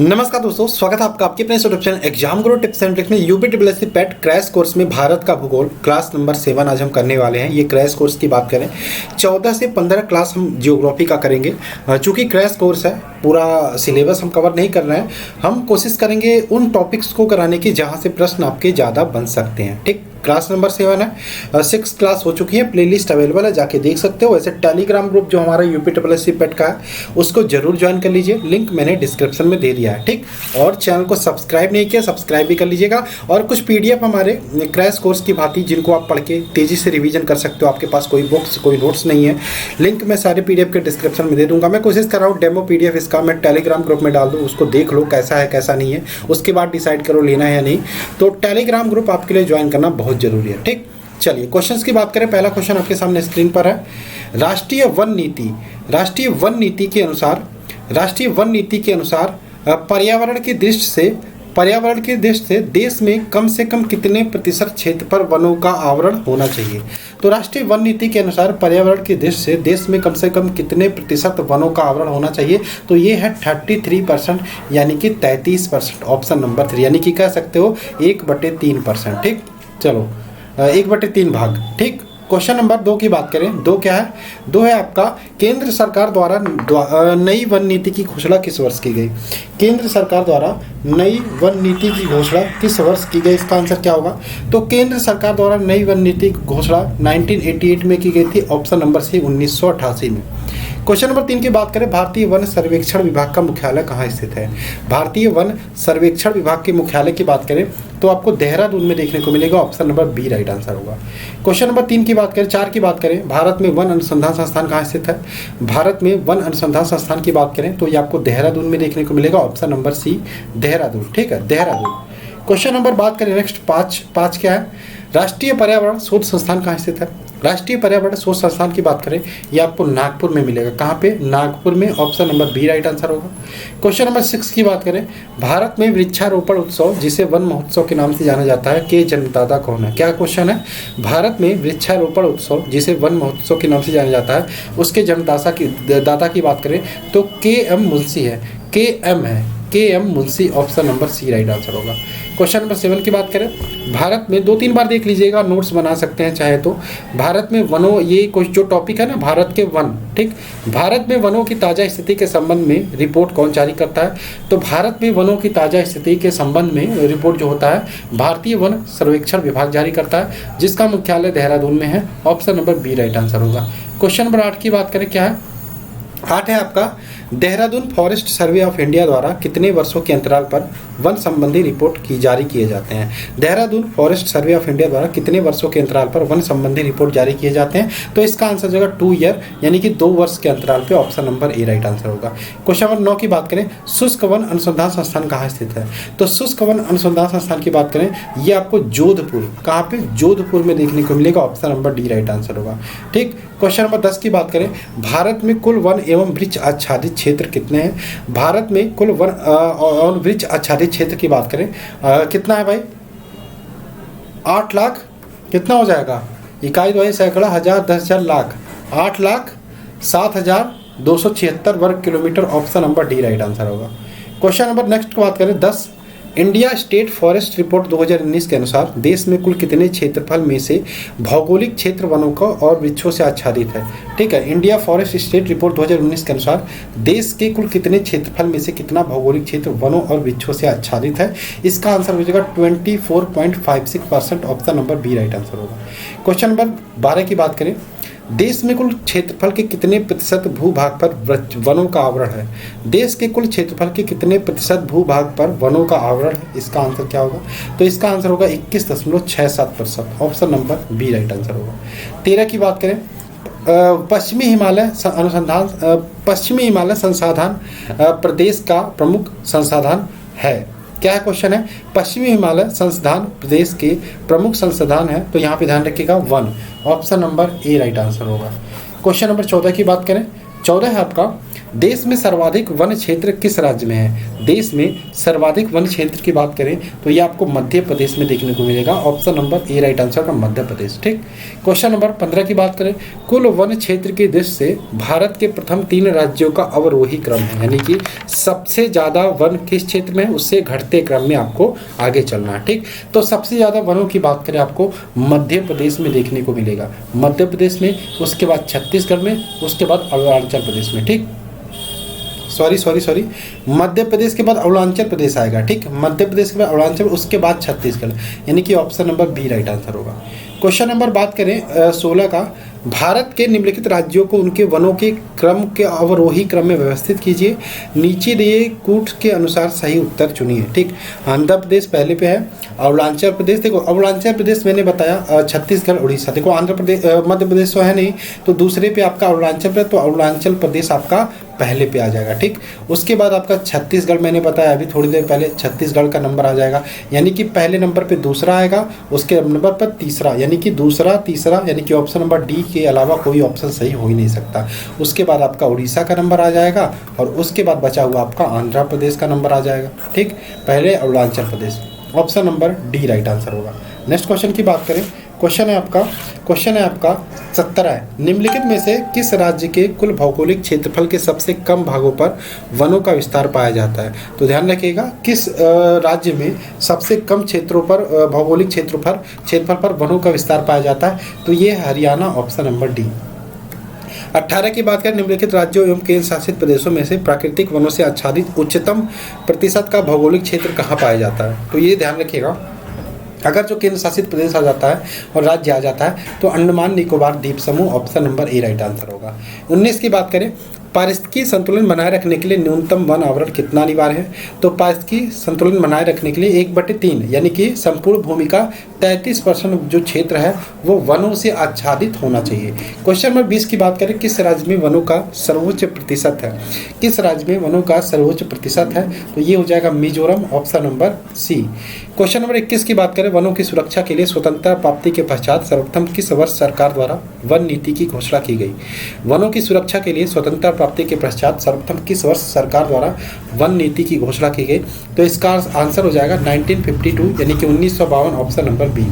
नमस्कार दोस्तों, स्वागत है आपका आपके अपने YouTube channel exam Guru tips and tricks में यूपी ट्रिपल पेट क्रैश कोर्स में भारत का भूगोल क्लास नंबर 7 आज हम करने वाले हैं। ये क्रैश कोर्स की बात करें 14 से 15 क्लास हम जियोग्राफी का करेंगे। चूँकि क्रैश कोर्स है, पूरा सिलेबस हम कवर नहीं कर रहे हैं। हम कोशिश करेंगे उन टॉपिक्स को कराने की जहाँ से प्रश्न आपके ज़्यादा बन सकते हैं। ठीक, क्लास नंबर 7 है, 6 क्लास हो चुकी है, प्लेलिस्ट अवेलेबल है, जाके देख सकते हो। वैसे टेलीग्राम ग्रुप जो हमारा यूपी ट्रिपल पेट का है उसको जरूर ज्वाइन कर लीजिए, लिंक मैंने डिस्क्रिप्शन में दे दिया है। ठीक, और चैनल को सब्सक्राइब नहीं किया, सब्सक्राइब भी कर लीजिएगा। और कुछ पीडीएफ हमारे क्रैश कोर्स की भांति जिनको आप पढ़ के तेज़ी से रिवीजन कर सकते हो, आपके पास कोई बुक्स कोई नोट्स नहीं है, लिंक मैं सारे पीडीएफ के डिस्क्रिप्शन में दे दूंगा। मैं कोशिश कर रहा हूँ डेमो पीडीएफ इसका मैं टेलीग्राम ग्रुप में डाल दूँ, उसको देख लो कैसा है कैसा नहीं है, उसके बाद डिसाइड करो लेना है या नहीं। तो टेलीग्राम ग्रुप आपके लिए ज्वाइन करना बहुत ज़रूरी है। ठीक, चलिए क्वेश्चंस की बात करें। पहला क्वेश्चन आपके सामने स्क्रीन पर है। राष्ट्रीय वन नीति के अनुसार पर्यावरण की दृष्टि से देश में कम से कम कितने प्रतिशत क्षेत्र पर वनों का आवरण होना चाहिए। तो राष्ट्रीय वन नीति के अनुसार पर्यावरण की दृष्टि से देश में कम से कम कितने प्रतिशत वनों का आवरण होना चाहिए। तो ये है 33%, यानी कि 33%, ऑप्शन नंबर 3, यानी कि कह सकते हो 1/3%। ठीक, चलो 1/3 भाग। ठीक, क्वेश्चन नंबर 2 की बात करें। 2 क्या है? 2 है आपका, केंद्र सरकार द्वारा नई वन नीति की घोषणा किस वर्ष की गई। केंद्र सरकार द्वारा नई वन नीति की घोषणा किस वर्ष की गई, इसका आंसर क्या होगा? तो केंद्र सरकार द्वारा नई वन नीति की घोषणा 1988 में की गई थी, ऑप्शन नंबर सी 1988 में। क्वेश्चन नंबर 3 की बात करें। भारतीय वन सर्वेक्षण विभाग का मुख्यालय कहाँ स्थित है। भारतीय वन सर्वेक्षण विभाग के मुख्यालय की बात करें तो आपको देहरादून में देखने को मिलेगा, option number B right answer होगा। क्वेश्चन नंबर 3 की बात करें। 4 की बात करें, भारत में वन अनुसंधान संस्थान कहाँ स्थित है। भारत में वन अनुसंधान संस्थान की बात करें तो ये आपको देहरादून में देखने को मिलेगा, ऑप्शन नंबर सी देहरादून। ठीक है, देहरादून। क्वेश्चन नंबर बात करें नेक्स्ट 5 क्या है? राष्ट्रीय पर्यावरण शोध संस्थान कहाँ स्थित है। राष्ट्रीय पर्यावरण शोध संस्थान की बात करें ये आपको नागपुर में मिलेगा। कहाँ पे? नागपुर में, option number B right answer होगा। क्वेश्चन नंबर 6 की बात करें। भारत में वृक्षारोपण उत्सव जिसे वन महोत्सव के नाम से जाना जाता है के जन्मदाता कौन है। क्या क्वेश्चन है? भारत में वृक्षारोपण उत्सव जिसे वन महोत्सव के नाम से जाना जाता है उसके जन्मदाता की बात करें तो के.एम. मुंशी है। KM. Munshi, option number C right answer होगा। क्वेश्चन नंबर 7 की बात करें। भारत में 2-3 बार देख लीजिएगा, नोट्स बना सकते हैं चाहे तो। भारत में वनों, ये कुछ जो टॉपिक है ना, भारत के वन। ठीक, भारत में वनों की ताज़ा स्थिति के संबंध में रिपोर्ट कौन जारी करता है। तो भारत में वनों की ताज़ा स्थिति के संबंध में रिपोर्ट जो होता है भारतीय वन सर्वेक्षण विभाग जारी करता है, जिसका मुख्यालय देहरादून में है, option number B right answer होगा। क्वेश्चन नंबर 8 की बात करें। क्या है? 8 है आपका, Dehradun forest survey of India द्वारा कितने वर्षों के अंतराल पर वन संबंधी रिपोर्ट जारी किए जाते हैं। Dehradun forest survey of India द्वारा कितने वर्षों के अंतराल पर वन संबंधी रिपोर्ट जारी किए जाते हैं। तो इसका आंसर जो है 2 ईयर, यानी कि 2 वर्ष के अंतराल पे, option number A right answer होगा। क्वेश्चन नंबर 9 की बात करें। शुष्क वन अनुसंधान संस्थान कहाँ स्थित है। तो शुष्क वन अनुसंधान संस्थान की बात करें ये आपको जोधपुर, कहाँ पे? जोधपुर में देखने को मिलेगा, option number D right answer होगा। ठीक, क्वेश्चन नंबर 10 की बात करें। भारत में कुल वन एवं वृक्ष आच्छादित क्षेत्र कितने हैं। भारत में कुल वन और वृक्ष आच्छादित क्षेत्र की बात करें कितना है भाई? 8 लाख। कितना हो जाएगा? इकाई द्वारा सैकड़ा, हजार, 10,000, लाख। 8,07,276 वर्ग kilometre, option number D right answer होगा। क्वेश्चन नंबर नेक्स्ट की बात करें 10। इंडिया स्टेट फॉरेस्ट रिपोर्ट 2019 के अनुसार देश में कुल कितने क्षेत्रफल में से भौगोलिक क्षेत्र वनों का और वृक्षों से आच्छादित है। ठीक है, इंडिया फॉरेस्ट स्टेट रिपोर्ट 2019 के अनुसार देश के कुल कितने क्षेत्रफल में से कितना भौगोलिक क्षेत्र वनों और वृक्षों से आच्छादित है। इसका आंसर हो जाएगा 24.56%, option number B right answer होगा। क्वेश्चन नंबर 12 की बात करें। देश में कुल क्षेत्रफल के कितने प्रतिशत भूभाग पर वनों का आवरण है। देश के कुल क्षेत्रफल के कितने प्रतिशत भूभाग पर वनों का आवरण है, इसका आंसर क्या होगा? तो इसका आंसर होगा 21.67%, option number B right answer होगा। 13 की बात करें। पश्चिमी हिमालय संसाधन प्रदेश का प्रमुख संसाधन है। क्या है क्वेश्चन है? पश्चिमी हिमालय संसाधन प्रदेश के प्रमुख संसाधन है, तो यहाँ पे ध्यान रखिएगा one, option number A right answer होगा। क्वेश्चन नंबर 14 की बात करें। 14 है आपका, देश में सर्वाधिक वन क्षेत्र किस राज्य में है? देश में सर्वाधिक वन क्षेत्र की बात करें तो ये आपको मध्य प्रदेश में देखने को मिलेगा। Option number A right answer का मध्य प्रदेश। ठीक, क्वेश्चन नंबर 15 की बात करें, कुल वन क्षेत्र की दृष्टि से भारत के प्रथम 3 राज्यों का अवरोही क्रम है, यानी कि सबसे ज्यादा वन किस क्षेत्र में है उससे घटते क्रम में आपको आगे चलना है। ठीक, तो सबसे ज्यादा वनों की बात करें आपको मध्य प्रदेश में देखने को मिलेगा, मध्य प्रदेश में, उसके बाद छत्तीसगढ़ में, उसके बाद अरुणाचल प्रदेश में। ठीक, सॉरी, मध्य प्रदेश के बाद अरुणाचल प्रदेश आएगा। ठीक, मध्य प्रदेश के बाद अरुणाचल, उसके बाद छत्तीसगढ़, यानी कि option number B right answer होगा। क्वेश्चन नंबर बात करें 16 का, भारत के निम्नलिखित राज्यों को उनके वनों के क्रम के अवरोही क्रम में व्यवस्थित कीजिए, नीचे दिए कूट के अनुसार सही उत्तर चुनिए। ठीक, आंध्र प्रदेश पहले पे है, अरुणाचल प्रदेश, देखो अरुणाचल प्रदेश मैंने बताया, छत्तीसगढ़, उड़ीसा, देखो आंध्र प्रदेश मध्य प्रदेश तो है नहीं, तो दूसरे पे आपका अरुणाचल प्रदेश, तो अरुणाचल प्रदेश आपका पहले पे आ जाएगा। ठीक, उसके बाद आपका छत्तीसगढ़ मैंने बताया अभी थोड़ी देर पहले, छत्तीसगढ़ का नंबर आ जाएगा, यानी कि पहले नंबर पे दूसरा आएगा, उसके नंबर पर तीसरा, यानी कि दूसरा तीसरा, यानी कि ऑप्शन नंबर डी के अलावा कोई ऑप्शन सही हो ही नहीं सकता। उसके बाद आपका उड़ीसा का नंबर आ जाएगा और उसके बाद बचा हुआ आपका आंध्र प्रदेश का नंबर आ जाएगा। ठीक, पहले Arunachal Pradesh, option number D right answer होगा। नेक्स्ट क्वेश्चन की बात करें, क्वेश्चन है आपका 17 है, निम्नलिखित में से किस राज्य के कुल भौगोलिक क्षेत्रफल के सबसे कम भागों पर वनों का विस्तार पाया जाता है? तो ध्यान रखिएगा, किस राज्य में सबसे कम क्षेत्रों पर भौगोलिक क्षेत्रफल पर वनों का विस्तार पाया जाता है? तो ये हरियाणा, ऑप्शन नंबर डी। 18 की बात करें, निम्नलिखित राज्यों एवं केंद्र शासित प्रदेशों में से प्राकृतिक वनों से आच्छादित उच्चतम प्रतिशत का भौगोलिक क्षेत्र कहाँ पाया जाता है? तो ये ध्यान रखिएगा, अगर जो केंद्र शासित प्रदेश आ जाता है और राज्य आ जाता है तो अंडमान निकोबार द्वीप समूह, option number A right answer होगा। 19 की बात करें, पारिस्थितिकी संतुलन बनाए रखने के लिए न्यूनतम वन आवरण कितना अनिवार्य है? तो पारिस्थितिकी संतुलन बनाए रखने के लिए 1/3 यानी कि संपूर्ण भूमि का 33% जो क्षेत्र है वो वनों से आच्छादित होना चाहिए। क्वेश्चन नंबर 20 की बात करें, किस राज्य में वनों का सर्वोच्च प्रतिशत है? किस राज्य में वनों का सर्वोच्च प्रतिशत है? तो ये हो जाएगा Mizoram, option number C. Question number 21 की बात करें, वनों की सुरक्षा के लिए स्वतंत्रता प्राप्ति के पश्चात सर्वप्रथम किस वर्ष सरकार द्वारा वन नीति की घोषणा की गई? वनों की सुरक्षा के लिए स्वतंत्रता प्राप्ति के पश्चात सर्वप्रथम किस वर्ष सरकार द्वारा वन नीति की घोषणा की गई? तो इसका आंसर हो जाएगा 1952, यानी कि 1952, option number B.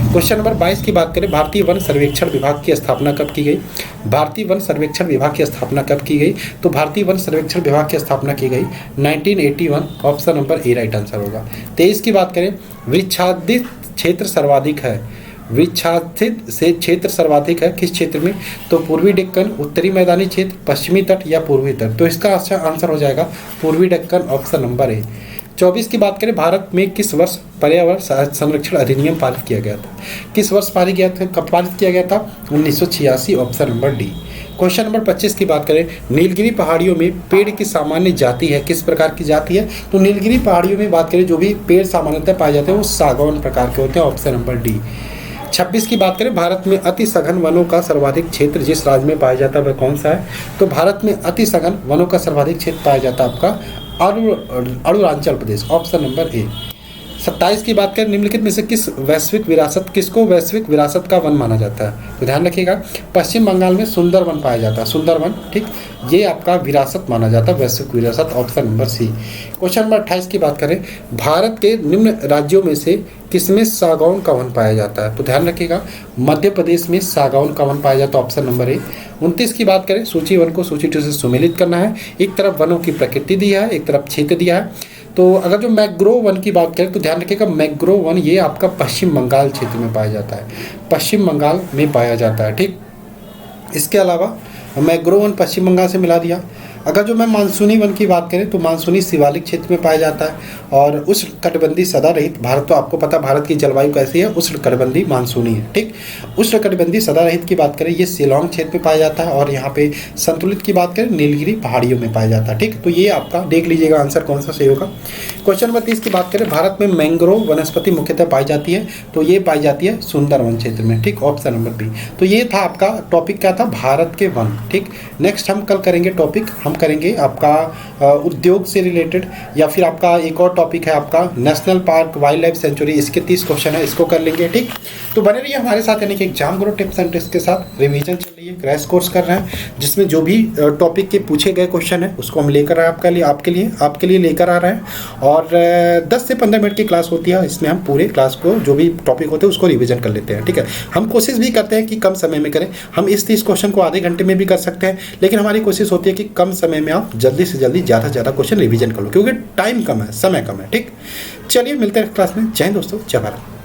Question number 22 की बात करें, भारतीय वन सर्वेक्षण विभाग की स्थापना कब की गई? भारतीय वन सर्वेक्षण विभाग की स्थापना कब की गई? तो भारतीय वन सर्वेक्षण विभाग की स्थापना की गई 1981, option number A right answer होगा। 23 की बात करें, वृक्षाच्छादित क्षेत्र सर्वाधिक है, वृक्षाच्छादित से क्षेत्र सर्वाधिक है किस क्षेत्र में? तो पूर्वी डेक्कन, उत्तरी मैदानी क्षेत्र, पश्चिमी तट या पूर्वी तट? तो इसका अच्छा आंसर हो जाएगा पूर्वी डेक्कन, ऑप्शन नंबर ए। 24 की बात करें, भारत में किस वर्ष पर्यावरण संरक्षण अधिनियम पारित किया गया था? किस वर्ष पारित किया गया था? 1986, option number D. Question number 25 की बात करें, नीलगिरी पहाड़ियों में पेड़ की सामान्य जाति है, किस प्रकार की जाति है? तो नीलगिरी पहाड़ियों में बात करें जो भी पेड़ सामान्यतः पाए जाते हैं वो सागौन प्रकार के होते हैं, ऑप्शन नंबर डी। 26 की बात करें, भारत में अति सघन वनों का सर्वाधिक क्षेत्र जिस राज्य में पाया जाता है वह कौन सा है? तो भारत में अति सघन वनों का सर्वाधिक क्षेत्र पाया जाता है आपका Arunachal Pradesh, option number A. 27 की बात करें, निम्नलिखित में से किसको वैश्विक विरासत का वन माना जाता है? तो ध्यान रखिएगा, पश्चिम बंगाल में सुंदरवन पाया जाता है, सुंदरवन। ठीक, ये आपका विरासत माना जाता है, वैश्विक विरासत, option number C. Question number 28 की बात करें, भारत के निम्न राज्यों में से किसमें सागौन का वन पाया जाता है? तो ध्यान रखिएगा, मध्य प्रदेश में सागौन का वन पाया जाता है, ऑप्शन नंबर ए। 29 की बात करें, सूची वन को सूची टू से सुमेलित करना है। एक तरफ वनों की प्रकृति दिया है, एक तरफ क्षेत्र दिया है। तो अगर जो मैंग्रोव वन की बात करें तो ध्यान रखिएगा, मैंग्रोव वन ये आपका पश्चिम बंगाल क्षेत्र में पाया जाता है, पश्चिम बंगाल में पाया जाता है। ठीक, इसके अलावा मैंग्रोव वन पश्चिम बंगाल से मिला दिया। अगर जो मैं मानसूनी वन की बात करें तो मानसूनी शिवालिक क्षेत्र में पाया जाता है और उष्णकटिबंधीय सदा रहित, भारत तो आपको पता भारत की जलवायु कैसी है, उष्णकटिबंधीय मानसूनी है। ठीक, उष्णकटिबंधीय सदा रहित की बात करें ये शिलांग क्षेत्र में पाया जाता है और यहाँ पे संतुलित की बात करें नीलगिरी पहाड़ियों में पाया जाता है। ठीक, तो ये आपका देख लीजिएगा आंसर कौन सा सही होगा। क्वेश्चन नंबर 30 की बात करें, भारत में मैंग्रोव वनस्पति मुख्यतः पाई जाती है, तो ये पाई जाती है सुंदरवन क्षेत्र में। ठीक, ऑप्शन नंबर बी। तो ये था आपका टॉपिक, क्या था? भारत के वन। ठीक, नेक्स्ट हम कल करेंगे टॉपिक, हम करेंगे आपका उद्योग से रिलेटेड, या फिर आपका एक और टॉपिक है आपका national park wild life sanctuary, इसके 30 क्वेश्चन है, इसको कर लेंगे। ठीक, तो बने रहिए हमारे साथ, यानी कि exam Guru tips and tricks के साथ रिवीजन चल रही है। ये क्रैश कोर्स कर रहे हैं जिसमें जो भी टॉपिक के पूछे गए क्वेश्चन है उसको हम लेकर आए आपके लिए लेकर आ रहे हैं। और 10 से 15 मिनट की क्लास होती है, इसमें हम पूरे क्लास को जो भी टॉपिक होते हैं उसको रिवीजन कर लेते हैं। ठीक है, हम कोशिश भी करते हैं कि कम समय में करें। हम इस 30 क्वेश्चन को आधे घंटे में भी कर सकते हैं, लेकिन हमारी कोशिश होती है कि कम समय में आप जल्दी से जल्दी ज़्यादा से ज़्यादा क्वेश्चन रिवीजन कर लो, क्योंकि टाइम कम है, समय कम है। ठीक, चलिए मिलते हैं क्लास में। जय हिंद दोस्तों, जय भारत।